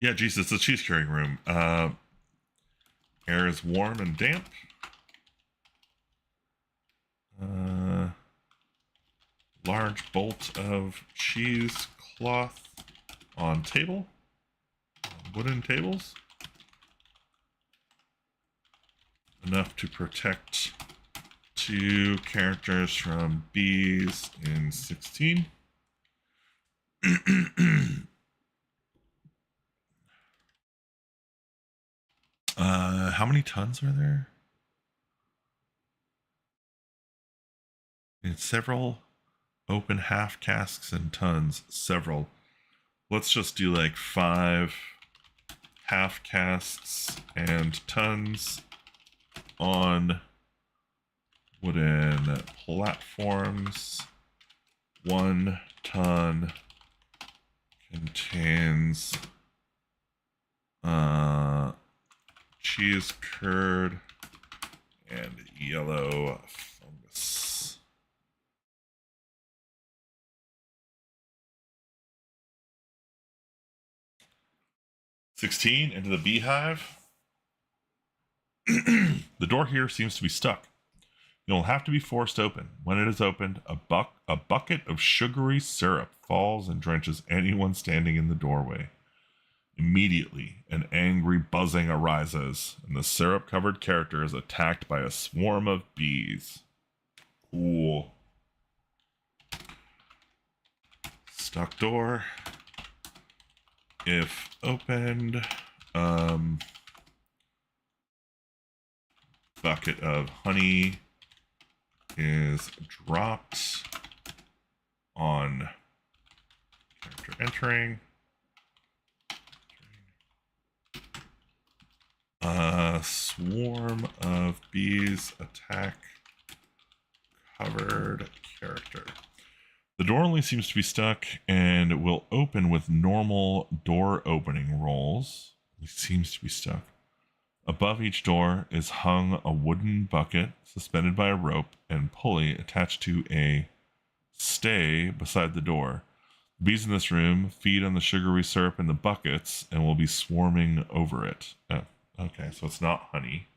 yeah, geez, it's a cheese curing room. Air is warm and damp. Large bolt of cheesecloth on table. Wooden tables. Enough to protect 2 characters from bees in 16. How many tons are there? It's several open half casks and tons. Several. Let's just do like 5 half casks and tons on wooden platforms. 1 ton contains cheese curd and yellow fungus. $16 into the beehive. The door here seems to be stuck. You'll have to be forced open. When it is opened, a bucket of sugary syrup falls and drenches anyone standing in the doorway. Immediately, an angry buzzing arises, and the syrup-covered character is attacked by a swarm of bees. Cool. Stuck door. If opened, bucket of honey is dropped on character entering. A swarm of bees attack covered character. The door only seems to be stuck and will open with normal door opening rolls. It seems to be stuck. Above each door is hung a wooden bucket suspended by a rope and pulley attached to a stay beside the door. The bees in this room feed on the sugary syrup in the buckets and will be swarming over it. Oh, okay, so it's not honey.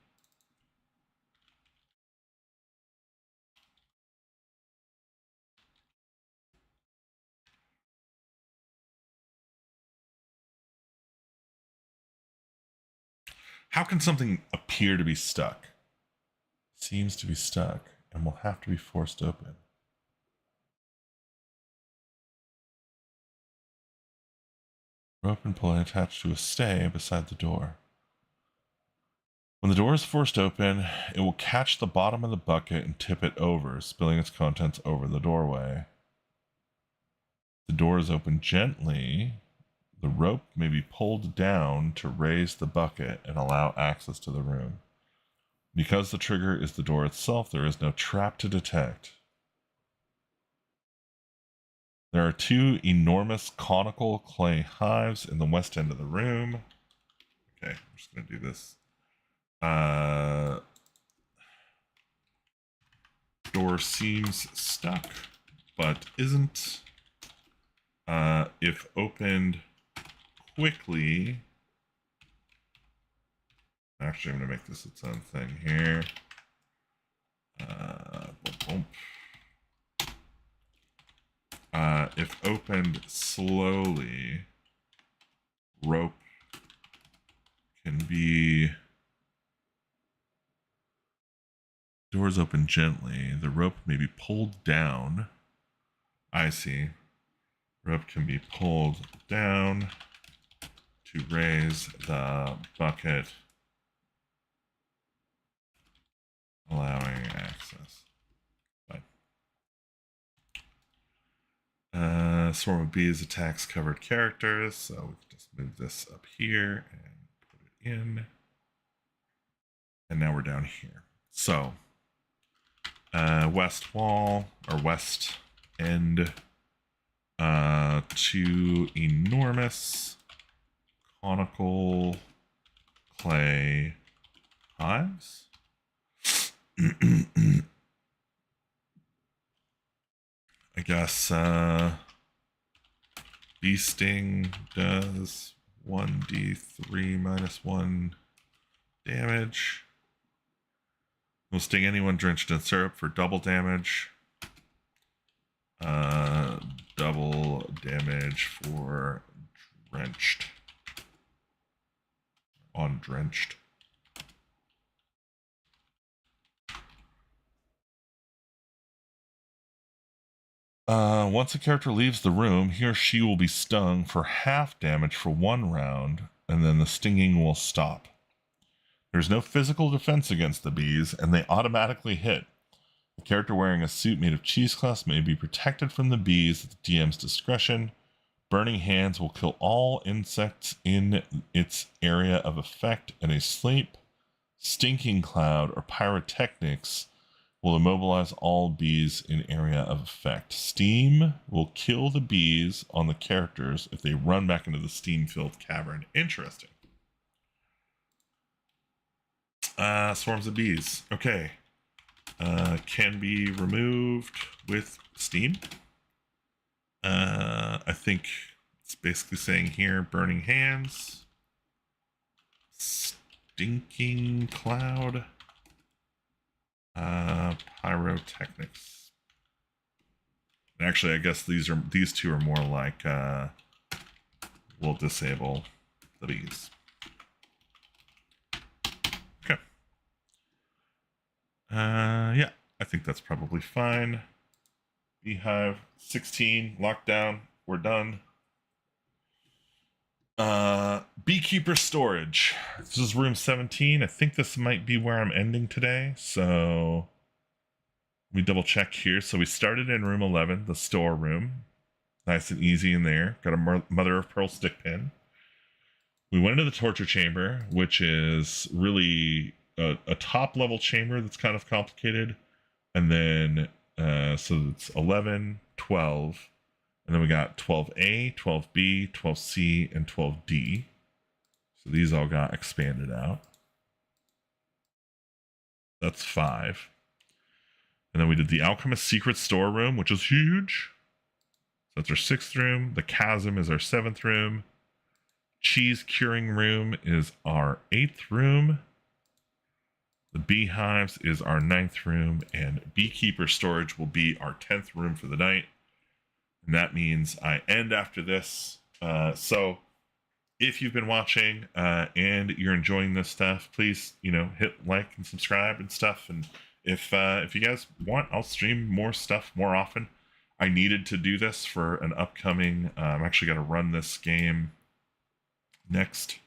How can something appear to be stuck? Seems to be stuck and will have to be forced open. Rope and pulley attached to a stay beside the door. When the door is forced open, it will catch the bottom of the bucket and tip it over, spilling its contents over the doorway. The door is opened gently. The rope may be pulled down to raise the bucket and allow access to the room. Because the trigger is the door itself, there is no trap to detect. There are 2 enormous conical clay hives in the west end of the room. Okay, I'm just going to do this. Door seems stuck, but isn't. If opened quickly, actually, I'm going to make this its own thing here. If opened slowly, rope can be. Doors open gently. The rope may be pulled down. I see. Rope can be pulled down to raise the bucket, allowing access. Fine. Swarm of bees attacks covered characters, so we can just move this up here and put it in. And now we're down here. So, west wall, or west end, 2 enormous conical clay hives. I guess bee sting does 1d3 minus 1 damage. Will sting anyone drenched in syrup for double damage. Double damage for drenched. On drenched. Once a character leaves the room, he or she will be stung for half damage for 1 round, and then the stinging will stop. There's no physical defense against the bees, and they automatically hit. A character wearing a suit made of cheesecloth may be protected from the bees at the DM's discretion. Burning hands will kill all insects in its area of effect, and a sleep, stinking cloud, or pyrotechnics will immobilize all bees in area of effect. Steam will kill the bees on the characters if they run back into the steam-filled cavern. Interesting. Swarms of bees. Okay. Can be removed with steam. I think it's basically saying here, burning hands, stinking cloud, pyrotechnics. Actually, I guess these 2 are more like will disable the bees. Okay. Yeah, I think that's probably fine. Beehive 16 lockdown. We're done. Beekeeper storage. This is room 17. I think this might be where I'm ending today. So we double check here. So we started in room 11, the storeroom. Nice and easy in there. Got a mother of pearl stick pin. We went into the torture chamber, which is really a top level chamber that's kind of complicated. And then so it's 11, 12. And then we got 12A, 12B, 12C, and 12D. So these all got expanded out. That's 5. And then we did the Alchemist Secret Storeroom, which is huge. So that's our 6th room. The Chasm is our 7th room. Cheese Curing Room is our 8th room. The Beehives is our 9th room. And Beekeeper Storage will be our 10th room for the night. And that means I end after this. So if you've been watching and you're enjoying this stuff, please, hit like and subscribe and stuff. And if you guys want, I'll stream more stuff more often. I needed to do this for an upcoming. I'm actually going to run this game next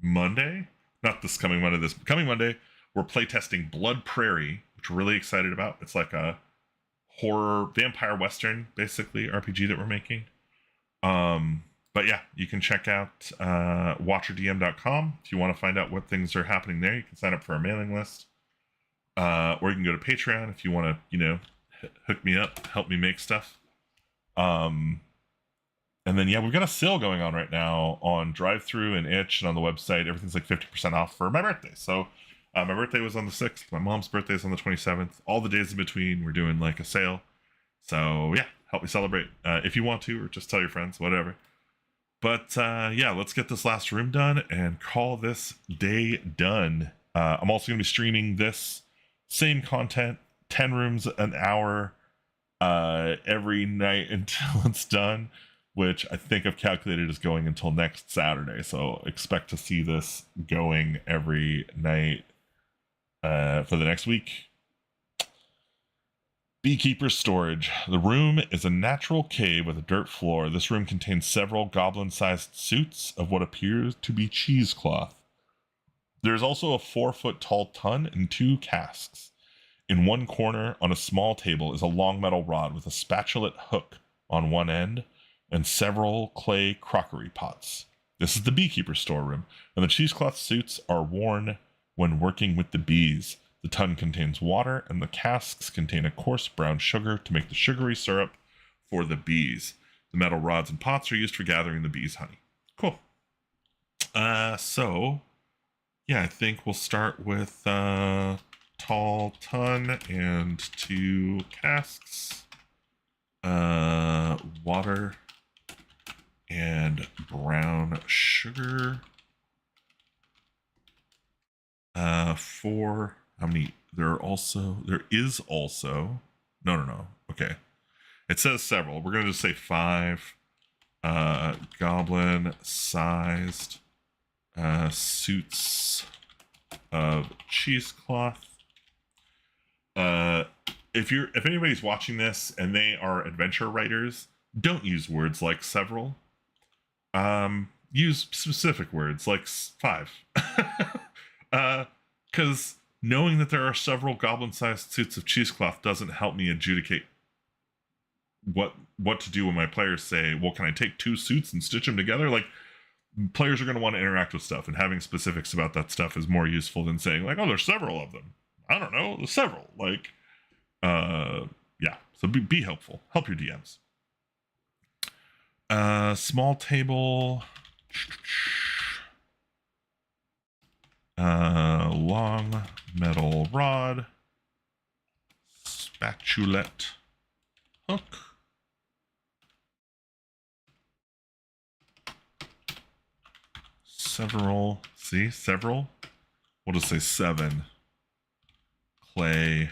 Monday. Not this coming Monday. This coming Monday, we're playtesting Blood Prairie, which we're really excited about. It's like a horror vampire western, basically, RPG that we're making. But yeah, you can check out watcherdm.com if you want to find out what things are happening there. You can sign up for our mailing list. Or you can go to Patreon if you want to, hook me up, help me make stuff. And then, yeah, we've got a sale going on right now on Drive-Thru and Itch, and on the website. Everything's like 50% off for my birthday. So my birthday was on the 6th. My mom's birthday is on the 27th. All the days in between, we're doing like a sale. So yeah, help me celebrate if you want to, or just tell your friends, whatever. But yeah, let's get this last room done and call this day done. I'm also going to be streaming this same content, 10 rooms an hour every night until it's done, which I think I've calculated is going until next Saturday. So expect to see this going every night for the next week. Beekeeper Storage. The room is a natural cave with a dirt floor. This room contains several goblin-sized suits of what appears to be cheesecloth. There is also a 4-foot-tall tun and 2 casks. In one corner, on a small table, is a long metal rod with a spatulate hook on one end and several clay crockery pots. This is the Beekeeper Storeroom, and the cheesecloth suits are worn when working with the bees. The tun contains water, and the casks contain a coarse brown sugar to make the sugary syrup for the bees. The metal rods and pots are used for gathering the bees' honey. Cool. So, yeah, I think we'll start with tall tun and 2 casks, water, and brown sugar. 4. How many? There is also. No. Okay. It says several. We're going to just say 5 goblin-sized suits of cheesecloth. If anybody's watching this and they are adventure writers, don't use words like several. Use specific words like 5. Because knowing that there are several goblin-sized suits of cheesecloth doesn't help me adjudicate what to do when my players say, well, can I take 2 suits and stitch them together? Like, players are going to want to interact with stuff, and having specifics about that stuff is more useful than saying, like, oh, there's several of them. I don't know, there's several. Like, yeah, so be helpful. Help your DMs. Small table. Long metal rod, spatulette hook, several, we'll just say 7 clay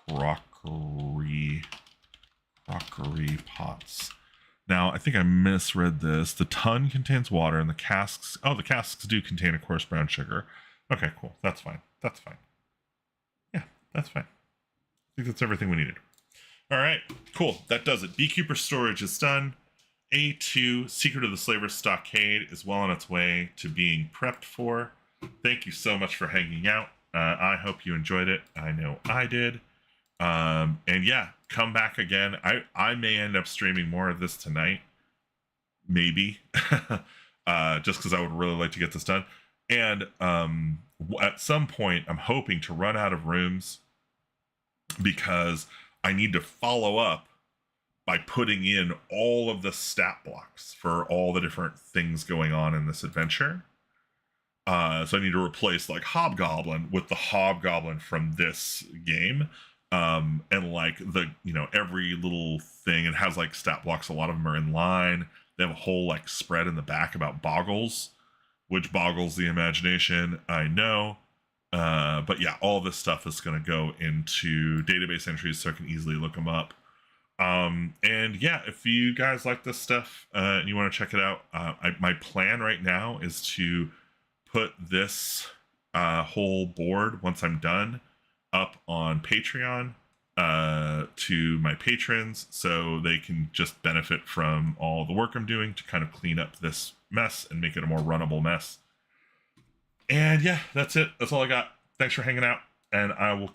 crockery pots. Now, I think I misread this. The tun contains water, and the casks do contain a coarse brown sugar. Okay, cool. That's fine. Yeah, that's fine. I think that's everything we needed. All right, cool. That does it. Beekeeper Storage is done. A2, Secret of the Slavers Stockade, is well on its way to being prepped for. Thank you so much for hanging out. I hope you enjoyed it. I know I did. And yeah, come back again. I may end up streaming more of this tonight. Maybe. Just because I would really like to get this done. And at some point, I'm hoping to run out of rooms because I need to follow up by putting in all of the stat blocks for all the different things going on in this adventure. So I need to replace like Hobgoblin with the Hobgoblin from this game. And like the, every little thing, it has like stat blocks. A lot of them are in line. They have a whole like spread in the back about boggles, which boggles the imagination, I know. But yeah, all this stuff is going to go into database entries so I can easily look them up. And yeah, if you guys like this stuff and you want to check it out, my plan right now is to put this whole board, once I'm done, up on Patreon to my patrons so they can just benefit from all the work I'm doing to kind of clean up this mess and make it a more runnable mess. And yeah, that's it. That's all I got. Thanks for hanging out, and I will